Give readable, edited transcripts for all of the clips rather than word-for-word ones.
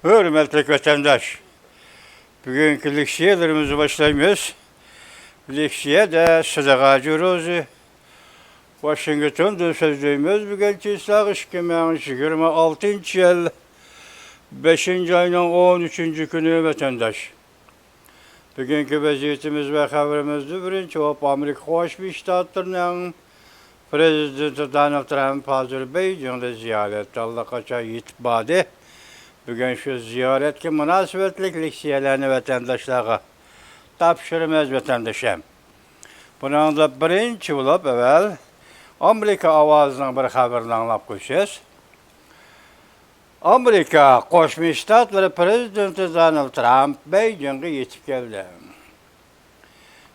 Hürmetli vatandaş, bugünkü leksiyalarımızı başlayıyoruz. Leksiya da Sadaka Cürozu, Washington'da sözlüğümüz bugünkü İslah 2026 yıl 5. ayının 13. günü vatandaş. Bugünkü vaziyetimiz ve haberimizde birinci Amerika Birleşik Ştatları'nın Prezidenti Donald Trump hazır Beijing'de ziyaret allakaça yitibadi. Bugün şu ziyaretki münasebetlik leksiyelerini vatandaşlara tapşırmaz vatandaşım. Bunun da birinci olup evvel Amerika avazının bir haberini anlap koşacağız. Amerika Koşmuş Ştatları Prezidenti Donald Trump Beijing'e yetip geldi.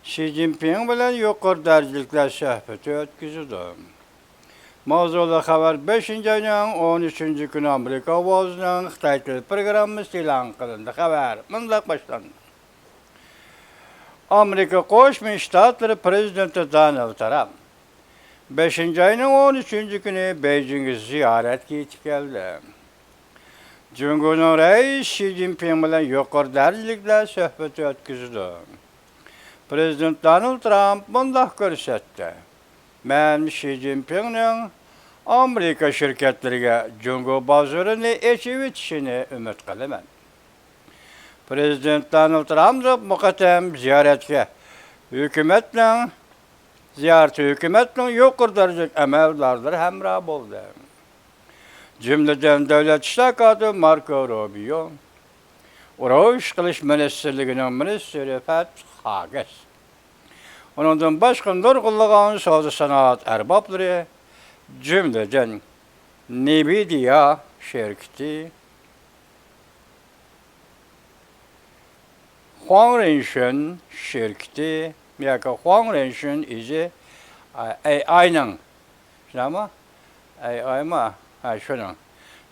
Xi Jinping bilen yukarı derecelikler sohbeti ötküzüldü. Mavzulu haber 5. ayının 13. günü Amerika avazının Xitay Tili programı ilan kılındı. Haber mındak başlandı. Amerika Koşmuş Ştatları Prezidenti Donald Trump 5. ayının 13. günü Beijing'e ziyaret yetip geldi. Cumhurbaşkanı Reis Xi Jinping bilen yukarı derecelikler sohbeti ötküzüldü. Prezident Donald Trump mındak görsetti. Ben Xi Jinping'in Amerika şirketlerine Cumhur bazarını eçivitişini ümit kılıman. Prezident Donald Trump mukatem ziyaretke hükümetle yukarı derecelik emeldarları hemrah oldu. Cümleden Devlet İşleri Marco Rubio, Uğraş Kılıç Ministerliğinin Ministeri Fatih Hages. Ondan başkanlar kullanan sazı sanat erbapları cümleden Nvidia şirketi, Huang Renshen şirketi, yani Huang Renshen izi AI'nin, ama AI mı?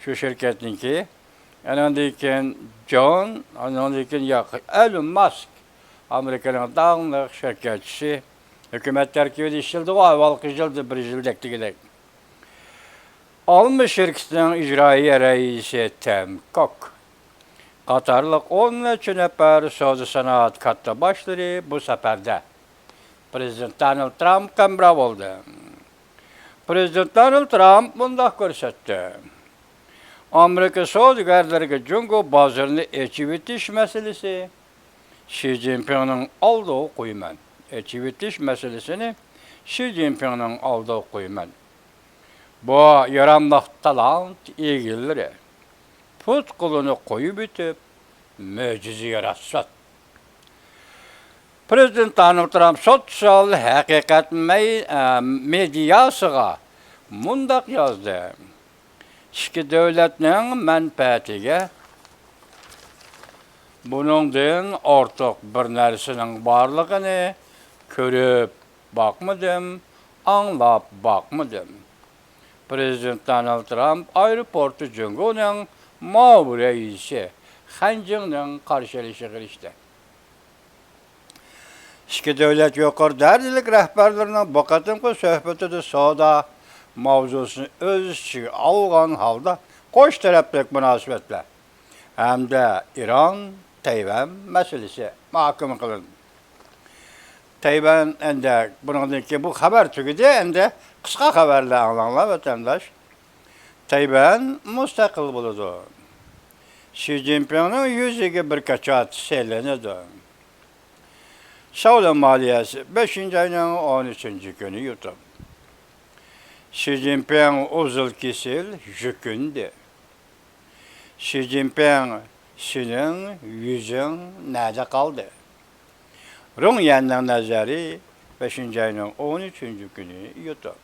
Şu şirketinki, ondan John, ondan Elon Musk, Amerika'nın dağınlık şirketçisi, hükümet terkibi işildi, o ayvalık işildi, bir işildekti gidek. Almış şirketinin icraiye reisi Tim Cook, Katarlık 13 nefer sözü sanat katta başları bu seferde Prezident Donald Trump kambrav oldu. Prezident Donald Trump bunda görsetti. Amerika sözgürlüğü Cumhur bazarını eçivitiş meselesi, Xi Jinping'in aldığı kuyman. Eçivitiş meselesini Xi Jinping'in aldığı kuyman. Bu yaramlıq talant ilgilileri put kulunu koyu bitip möcize yaratsat. Prezident Donald Trump sosyal hakikat medyasıga mundak yazdı. İki devletinin menfaatiga bunundan artık bir narsının barlığını körüp bakmadım, anlap bakmadım. Prezident Donald Trump aeroportu Cumhur'un mağbur reisi Han Jing'nin karşılayışı kılıştı. İki devlet yukarı derecelik rehberlerine bakatımkı sohbeti de soda mavzusunu öz içine algan halda koş taraflık münasebetle hem de İran-Tayvan meselesi mahkum kılındı. Tayvan ende bununki bu haber tüküdü ende kısa haberle anlanılan vatandaş. Tayvan müstakil bulundu. Xi Jinping'in yüzüge bir kaçat seyleniyordu. Savunma maliyesi 5. ayının 13. günü YouTube. Xi Jinping uzul kisil jükündü. Xi Jinping senin yüzün nerede kaldı? Runyan'ın nazarı 5. ayının 13. günü YouTube.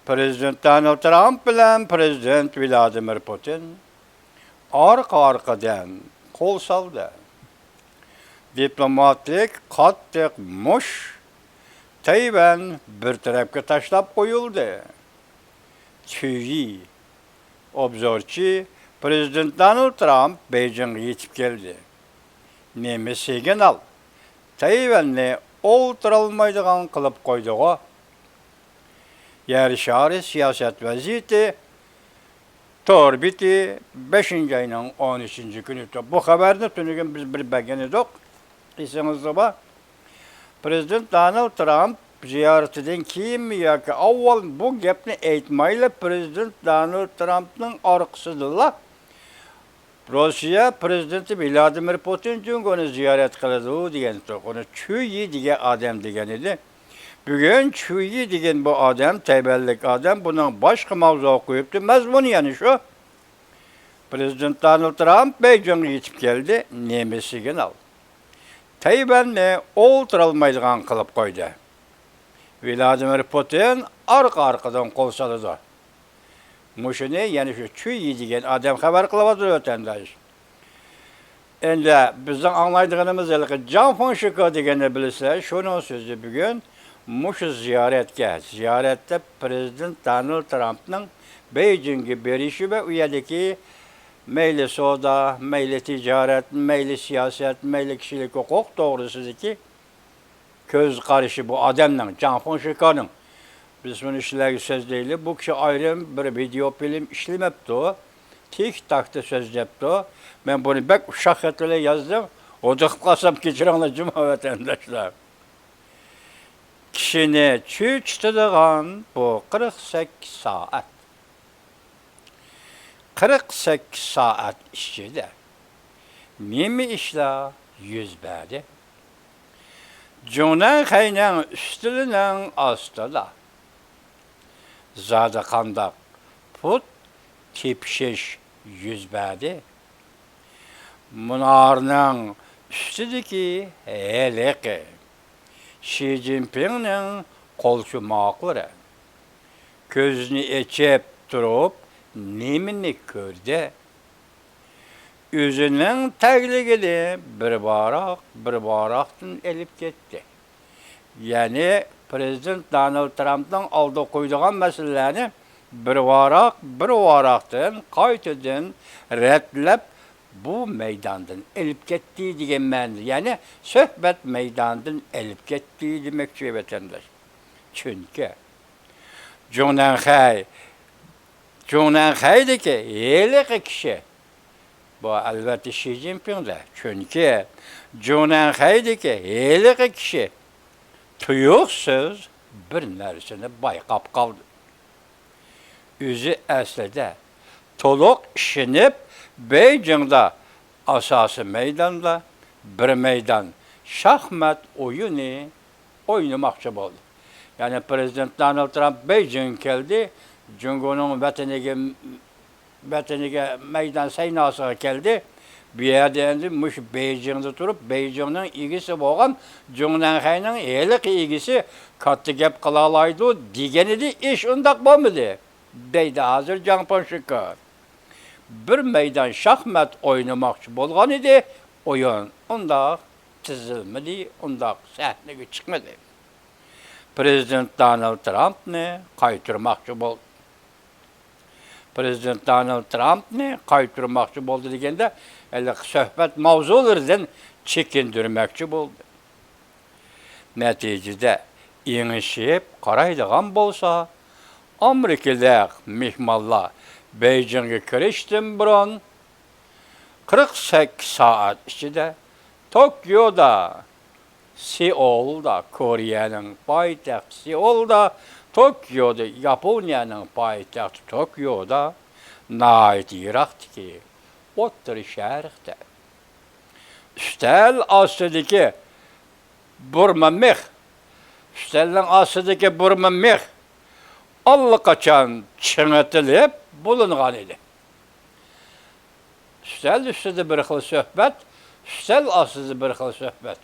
Prezident Donald Trump ile Prezident Vladimir Putin arkadan kol saldı. Diplomatlik kattık muş, Tayvan bir tarafka taşlap koyuldu. Çünkü obzorçi Prezident Donald Trump Beijing'e yetip geldi. Nemi signal, Tayvan'ı oturulmaydıgan kılıp koyduğu. Yer şahri siyaset vaziyeti Tor biti 5. ayının 13. günü. Bu haberde tünügen biz bir beğenidik. İsiniz bak. Prezident Donald Trump ziyaretinden kim ya ki avval bu gepni aytmayla Prezident Donald Trump'ның arkasıdırlar. Rusya Prezidenti Vladimir Putin onu ziyaret kıldı degan. Onu Chuyi degan adam degan edi. Bugün Chuyi degan bu adam, tebellik adam, bunun başka mavzu koyuptu. Mazmunu yani şu. Prezident Donald Trump Beijing'e yetip geldi. Nemesigen al. Tayvan'ı oltıralmaydigan kılıp koydu. Vladimir Putin arkadan kol saladı. Muşunu yani şu Chuyi degan adam haber kılavatır ötendaş. Endi bizden anlaydığımız elki Can Fonşika degeni bilse, şunun sözü bugün, muşu ziyarette Prezident Donald Trump'ның Beijing'e berişi ve üyedeki meyli soda, meyli ticaret, meyli siyaset, meyli kişilik hukuk doğrusu ki köz karışı bu adamның, Can Fonşika'nın. Biz bunu işlerge söz değil, bu kişi ayrı bir video film işlemepti o. TikTok'ta söz yaptı o. Ben bunu bek uşak etle yazdım. Ocak kasap geçirenler cuma vatandaşlar. Kişini çüçtüdüğün bu 48 saat. 48 saat işçide. Nemi işler yüz verdi. Cunan kaynan üstülünen astıda. Zada kandak put tipşiş yüz verdi. Bunlarның üstüdeki eleki Xi Jinping'nin kolçumakları közünü içip durup nemini gördü. Üzünün təqliğini bir baraktan elip gitti. Yani Prezident Donald Trump'dan aldı koyduğun meselelerini bir varaktan qaytadan redlep bu meydandan elip gittiği degan ma'noda. Yani söhbet meydandan elip gittiği demekçi vatandaş. Çünkü Cunan Xay'daki eliki kişi bu elbette Xi Jinping'de. Çünkü Cunan Xay'daki eliki kişi tuyuksuz bir narsani bayqab qaldı. Özü əslində toluq işinib Beijing'de asası meydanda bir meydan şahmat oyunu oynamakçı oldu. Yani Prezident Donald Trump Beijing geldi, Cungo'nun vataniga meydan saynasıga geldi. Bir yerde endi Beijing'de durup Beijing'nin ilgisi boğan Cunan Xay'ның elik ilgisi kattı gep kılalaydı degeni iş undaq bolmadı. Deydi hazır Can Fonşika. Bir meydan şahmat oynamakçı bolğan idi, oyun undaq tizilmedi, undaq sahnege çıkmadı. Prezident Donald Trump'ni qaytırmakçı boldu. Prezident Donald Trump'ni qaytırmakçı boldu degende, söhbet mavzulardan çekindirmekçi boldu. Neticede iňişip qaraydigan bolsa, Amerika'da mihmallar Beijing'e kiriştim burun 48 saat içinde Tokyo'da, Seul'da, Kore'nin payitahtı Seul'da, Tokyo'da, Japonya'nın payitahtı Tokyo'da nait yiraktı ki otur şerhte. Üstel asıdaki burma mih, üstelin asıdaki burma mih allakaçan çıngıtılıp bulungan idi. Üstel üstüde bir xil söhbet, üstel asıdı bir xil söhbet.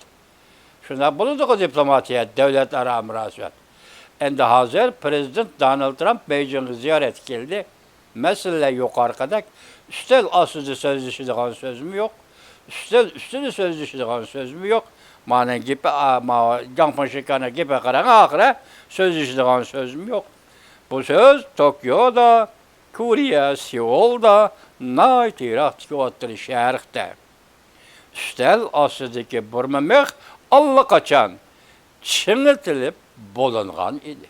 Şuna bulunduğu diplomatiyet, devlet ara münasebet. Endi hazır Prezident Donald Trump Beijing'e ziyaret geldi. Mesele yok arkadaş. Üstel asıdı sözleşidiğin sözüm yok. Üstüne sözleşidiğin sözüm yok. Manen gibi, Can Fonşika'na gibi karan ahire sözleşidiğin sözüm yok. Bu söz Tokyo'da, Kore, Seul'da, nait yiraktaki otur şerhte. Üstel asıdaki burmamek allakaçan çıngıtılıp bulungan idi.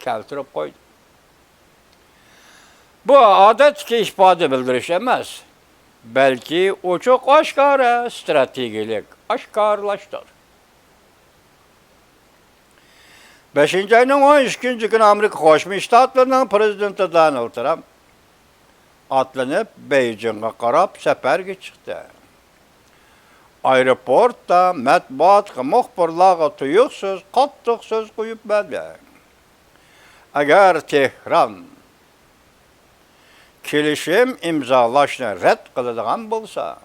keltirip koydu. Bu adetki ifade bildiriş emas, belki o çok aşkara stratejilik, aşkarlaştır. 5. ayının 12. günü Amerika Koşmuş Ştatlarının prezidenti Donald Trump atlanıp Beijing'e qarab səfərə çıxdı. Aeroportda mətbuat muxbirlarga tuyuqsuz, qattiq söz qo'yib berdi. Agar Tehran kelishim imzolashni rad qiladigan bo'lsa,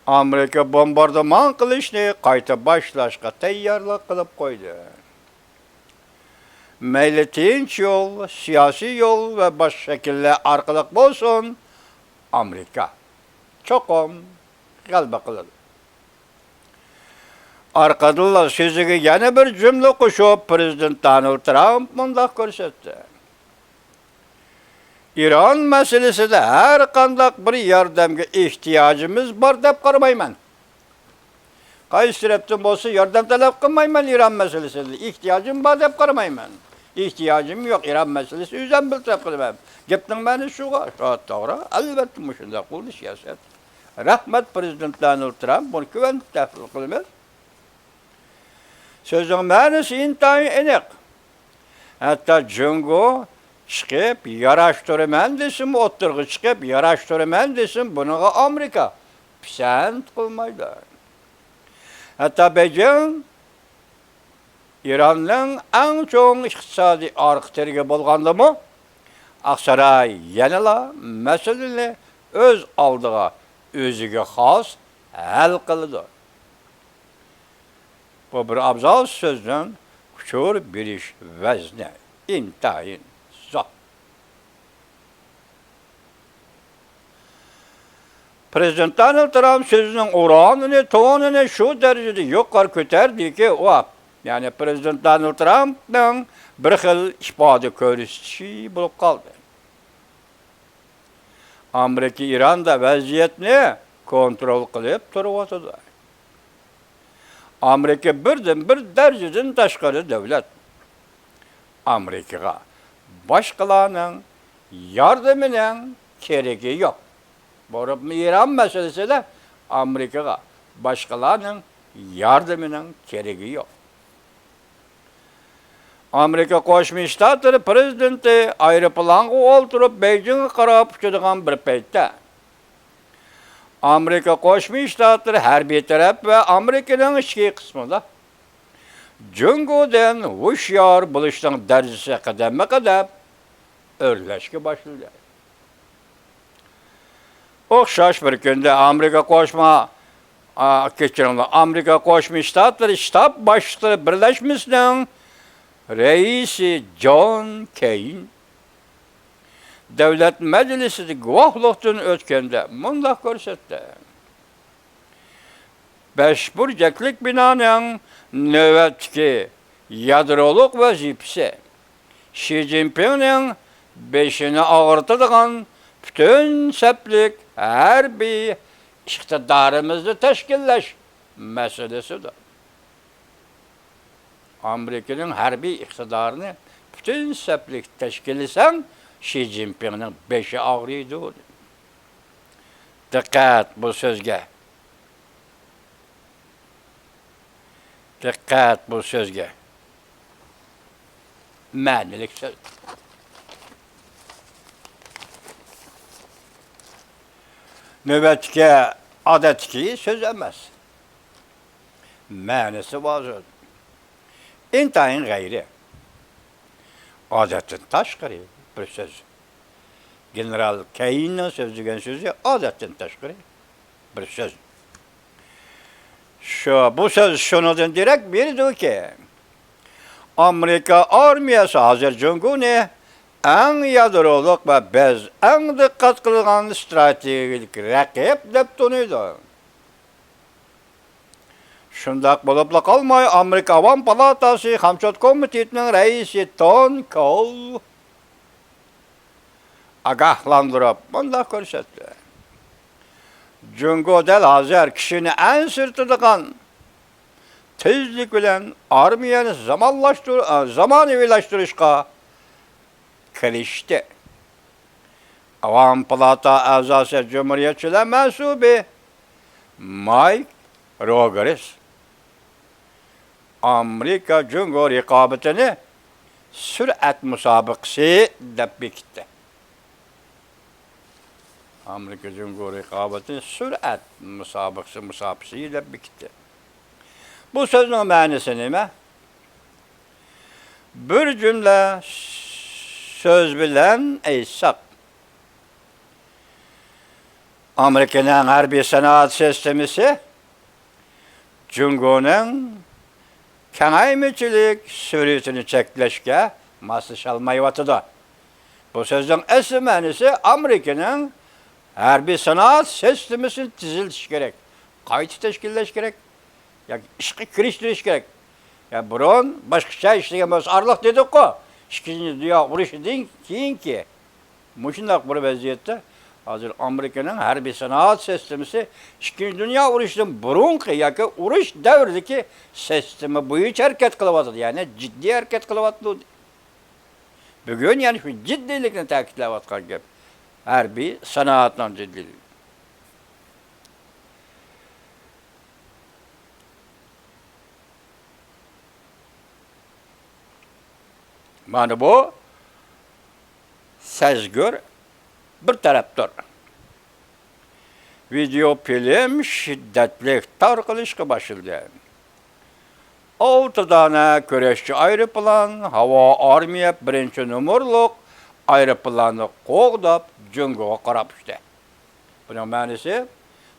Amerika bombardimon qilishni qayta boshlashga tayyorlik qilib qo'ydi. Mayli tinch yo'l, siyosiy yo'l va boshqa shakllar orqali bo'lsin, Amerika cho'qim g'alaba qiladi. Arqadan so'ziga yana bir jumla qo'shib, Prezident Donald Trump bunday ko'rsatdi. İran meselesinde her qandaq bir yardımga ehtiyacımız bor deb qaramayman. Qaysi tarafdan bo'lsa yordam talab qilmayman İran meselesinde. İhtiyacım bor deb qaramayman. İhtiyacım yo'q İran meselesi o'zim bilib qilaman. Gapning ma'nosi shuga, to'g'ri. Albatta shunday qildi siyosat. Rahmat Prezident Donald Trump bunu güven tafsil qilamiz. Sözün ma'nosi intayin aniq. Hatta Jungo çıkıp yaraştırıman desin, oturgu çıkıp yaraştırıman desin, bunu Amerika pisand qilmaydi. Hatta Beijing İran'ın en çok iqtisadi arqitariga bo'lgandimi, Aqsaray yanala meseleni öz aldığa, özüge xos hal qildi. Bu bir abzal sözden kuchur birish vazni intayin zot. Prezident Donald Trump sözünün oranını, tonunu şu derecede yukarı ko'tardi ki, yani Prezident Donald Trump'ın bir xil ifade ko'rsatishi bo'lib qoldi. Amerika İran'da vaziyatni kontrol qilib turibdi. Amerika birden bir dereceden tashqari davlat. Amerikaga boshqalarning yordamining keragi yo'q. Borib İran meselesinde Amerikaga boshqalarning yordamining keragi yo'q. Amerika Qo'shma Shtatlari prezidenti aeroplanga o'ltirib Beijingga qarab uchadigan bir paytda Amerika Qo'shma Shtatlari harbiy taraf va Amerikaning ichki qismida Jungodan hushyor bo'lishning darajasi qadamma-qadam o'rlashga boshladi. O'xshash bir kunda Amerika Qo'shma Shtatlari shtab boshlig'i birlashmasining reisi John Keyn Davlat Majlisida guvohlikdan o'tganda bunday ko'rsatdi. 5 burjaklik binoning navbatdagi yadroliq vazifasi Xi Jinpingning beshini og'irtadigan butun saplik harbiy iqtidorimizni tashkillash masalasidir. Amerika'nın harbiy iqtidorini butun saplik tashkillasan Xi Jinpingning beshi og'riydi. Diqqat bu so'zga. Diqqat bu so'zga. Ma'nilik so'z. Növbətki, adətki söz emas. Ma'nisi bor. İntayin gayri. Adetin tashqari bir söz. General Keyn'in sözügen sözü adetin tashqari bir söz. Bu söz şunudan direkt bildi ki Amerika armiyası hazır Jungo'ni en yadroliq ve biz en dikkat qilgan stratejik raqib deb tanıydı. Shundaq bo'libla qolmay Amerika Avam Palatasi Hamshot komitetining raisi Tom Cole agahlandırıp bunday ko'rsatdi. Jungo dal hozir kishini ansirtadigan tezlik bilen armiyani zamanaviylaştırışqa kirişdi. Avam Palata a'zası Cumhuriyetçiler mensubi Mike Rogers Amerika Cungo rekabetini sürat musabıkası dep bekitdi. Amerika Cungo rekabetini sürat musabıkası dep bekitdi. Bu sözün manisi nime? Bir cümle söz bilen eysak. Amerika'nın harbi sanat sistemisi Cungo'nun kengaymiçilik sürüsünü çekleşke masış almayıvatıdı. Bu sözün esas manisi Amerika'nın harbi sanat sistemisini tiziliş gerek. Kayıt teşkilleş gerek. Ya işki kiriştiriş gerek. Ya burun başka şey işleyen biz arlıq dedik ko. İkinci dünya vuruşu deyin ki. Muşundak bu vaziyette hazır Amerika'nın harbi sanat sistemisi İkinci Dünya Uruşu'nun burunki yaki uruş devrdeki sistemi boyunca hareket kılıvatıdı. Yani ciddi hareket kılıvatıdı. Bugün yani şu ciddilikini takiplevatkan gibi. Harbi sanatla ciddilik. Yani bu sezgör bir taraftar. Video film şiddetli tarqılışqa başladı. 6 tane köreşçi aeroplan, hava armiya birinci numurluq aeroplanı qoğdap Cungo'ga qarab düşdü. Bunun manisi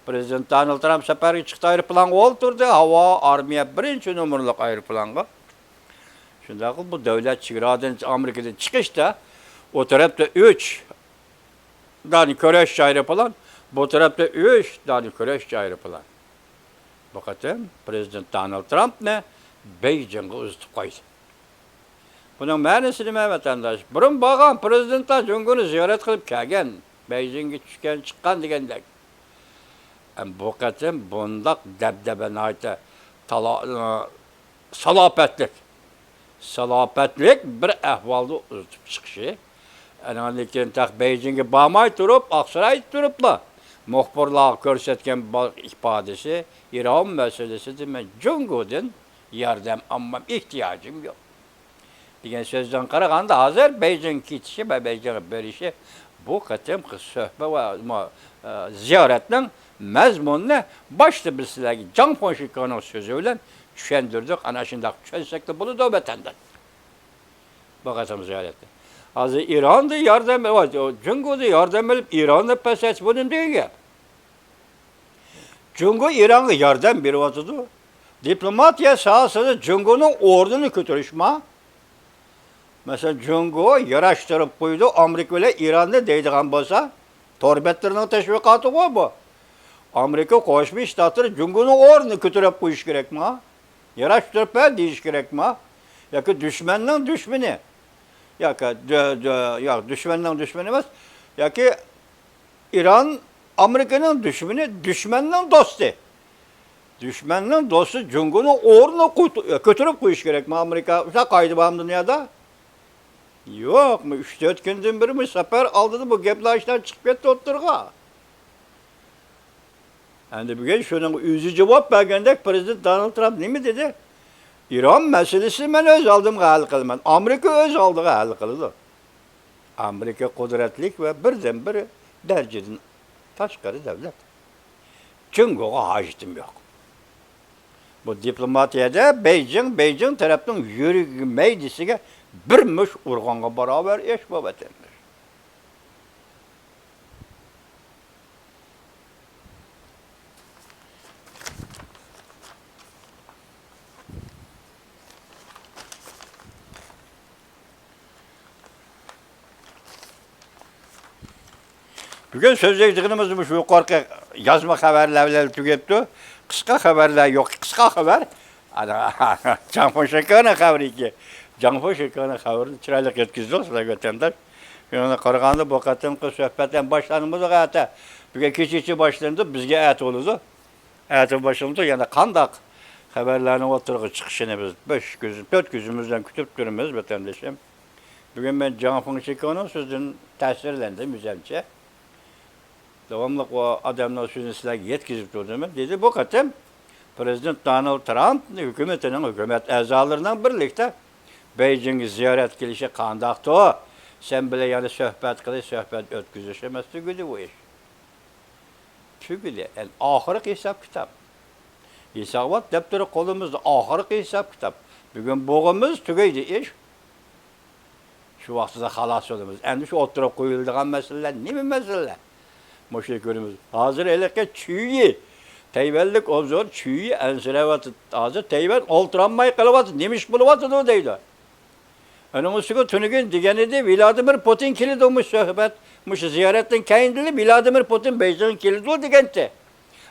Prezident Donald Trump səfərə çıxdı aeroplanğa oturdu, hava armiya birinci numurluq aeroplanğa. Şunda bu devlet çigiradan Amerika'dan çıkışta o tarafta 3 tane köreşçi aeroplan, bu tarafta 3 tane köreşçi aeroplan. Bakın Prezident Donald Trump ne? Beijing'e uzutup koydu. Bunun manisi nima vatandaş? Burun bağan Prezidentler Cungo'nu ziyaret kılıp kelgen, Beijing'e düşken çıkan degendek. Bu kadın bundak debdeben ayta salapetlik bir ahvalda uzutup çıkışı. Lekin Beijing'e bağmay turup, Aksaray turupla muhbirlar görsetken ifadesi İran meselesi demek Cungo'dan yardım almam ihtiyacım yok. Diyen sözden qaraganda hazır Beijing kitişi ve Beijing'e berişi bu katım söhbet ve ziyaretin mezmununu başta birisiyle Can Fonşikan'ın sözüyle düşendirdik. Ana şimdi düşensek bunu da betenden. Bakatım ziyarette. Hazır İran'da yardım var. Cungo'da yardım edip İran'da pes et bunun değil ya. Cungo İran'a yardım bir vatıdı. Diplomatiya sahasında Cungo'nun ordunu götürüşme. Mesela Cungo yaraştırıp koydu. Amerika ile İran'da deydiğen bolsa torbetlerinin teşvikatı var bu. Amerika Koşmuş Ştatları Cungo'nun ordunu götürüp koyuş gerek mi? Yaraştırıp deyiş gerek mi? Ya ki düşmanın düşmanı. Ya düşmanın düşmanı var. Ya ki İran Amerika'nın düşmanı, düşmanın dostu. Düşmanın dostu Cungo'nun ordunu götürüp koyuş gerek mi? Amerika kaydı bağım dünyada. Yok mu? 3-4 günden biri mi sefer aldı bu geplaştan çıkıp gitti oturga. Yani bugün şunun yüzü cevap vergendek Prezident Donald Trump ne mi dedi? İran meselesi ben öz aldım hal kılmam. Amerika öz aldığı hal kıldı. Amerika kudretlik ve birdenbire dereceden taşkarı devlet. Cungo'ya hacdım yok. Bu diplomatiyada Beijing tarafının yürüyü meclisine birmiş urganğa beraber eş babat etmiş. Bugün sözleştiğimiz bu şu yukarı yazma haberlerle tüketті. Kısa haberler yok. Kısa haber. Can Fonşekan'ın haberi ki. Can Fonşekan'ın haberini çıraylık yetkizdi olsa vatandaş. Yani qaraganda bu qatımqı söhbətdən başlanımızı qata. Bugün keçici başlandı bizge et oldu. Etin başlandı yani qandaq haberlerini oturuğa çıkışını biz 4 gözümüzden kütüp durumuz vatandaşım. Bugün ben Can Fengşiko'nun sözünün tesirlendim müzemce. Devamlı o adamlar sözünü sizlerge yetkizip durduğumu dedi. Bu katım Prezident Donald Trump hükümetinin hükümet azalarından birlikte Beijing'i ziyaret gelişi kandaktı o. Sen bile yani söhbet ötküzüşemez tügüdü bu iş. Tügüdü. Yani ahırık hesap kitap. Hesabı defteri kolumuzda ahırık hesap kitap. Bugün boğumuz tügeydi iş. Şu vaxtıda xalas olumuz. Endi şu oturup koyulduğun meseleler ne mi mesele? Moşe görümüz. Hazır eleke çüyü. Teyvellik obzor çüyü ensirevatı. Hazır teyvel olturanmayı kılıvatı. Nemiş buluvatı da o deydi. Önümüzdeki tünükün digeni de Vladimir Putin kilidi olmuş sohbet. Muş ziyaretin kendili Vladimir Putin Beijing'in kilidi o digenti.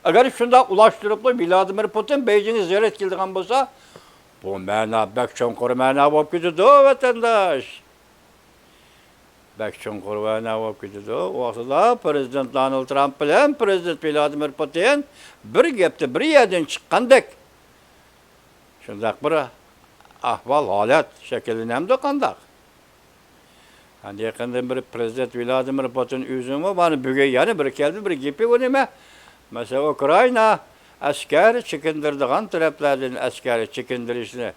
Eğer şunda ulaştırıp da Vladimir Putin Beijing'i ziyaret kildiğin bolsa bu mena bek çonkuru mena bop gidiyor da vatandaş. Bek çonkuru mena bop gidiyor da. O vaxtıda Prezident Donald Trump bilen Prezident Vladimir Putin bir gepti bir yerden çıkkandık. Şundak bir ahval, halat şekillenen de kandak. Hani yakından bir Prezident Vladimir Putin üzümü bana büge yani bir geldi bir gipi o neme. Mesela Ukrayna asker çekindirdiğin taraflardan askeri çekindirişini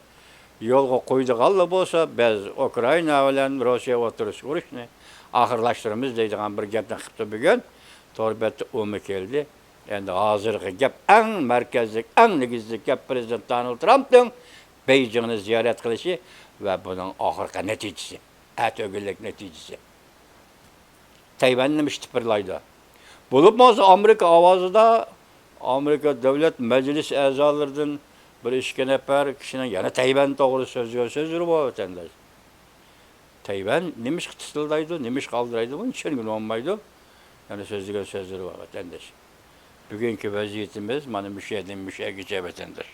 yolga koyduğalla bolsa biz Ukrayna bilen Rusya oturuş uruşni ahırlaştırımız deydiğin bir gepten çıktı bugün. Torbette umu geldi. Endi hazırki gep en merkezlik, en negizlik gep Prezident Donald Trump'ın Beijing'i ziyaret kılışı ve bunun ahırki neticesi. Ögüllik neticesi. Tayvan demiş tıpırlaydı. Bulup olsa Amerika avazıda Amerika Devlet Meclis azalarından bir işken yapar kişinin yani Tayvan doğru sözü bu vatandaş. Tayvan nemiş kıtısıldaydı, nemiş kaldıraydı, bunun için gün olmaydı. Yani sözleri var vatandaş. Bugünkü vaziyetimiz, bana bir şey geçebetendir.